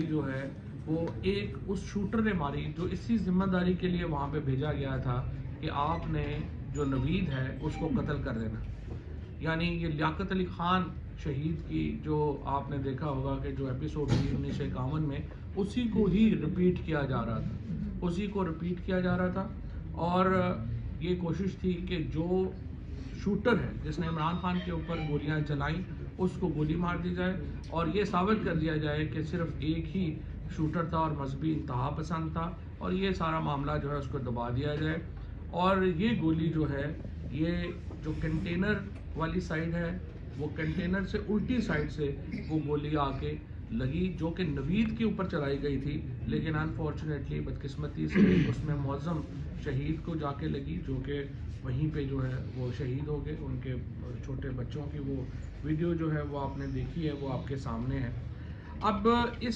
جو ہے وہ ایک اس شوٹر نے ماری جو اسی ذمہ داری کے لیے وہاں پہ بھیجا گیا تھا کہ آپ نے جو نوید ہے اس کو قتل کر دینا. یعنی یہ لیاقت علی خان شہید کی جو آپ نے دیکھا ہوگا کہ جو ایپیسوڈ ہوئی 1951 میں اسی کو ہی رپیٹ کیا جا رہا تھا, اور یہ کوشش تھی کہ جو شوٹر ہے جس نے عمران خان کے اوپر گولیاں چلائیں اس کو گولی مار دی جائے اور یہ ثابت کر دیا جائے کہ صرف ایک ہی شوٹر تھا اور مذہبی انتہا پسند تھا, اور یہ سارا معاملہ جو ہے اس کو دبا دیا جائے. اور یہ گولی جو ہے یہ جو کنٹینر والی سائڈ ہے وہ کنٹینر سے الٹی سائڈ سے وہ گولی آ کے لگی جو کہ نوید کے اوپر چلائی گئی تھی, لیکن انفارچونیٹلی بدقسمتی سے اس میں معظم شہید کو جا کے لگی جو کہ وہیں پہ جو ہے وہ شہید ہو گئے. ان کے چھوٹے بچوں کی وہ ویڈیو جو ہے وہ آپ نے دیکھی ہے, وہ آپ کے سامنے ہے. اب اس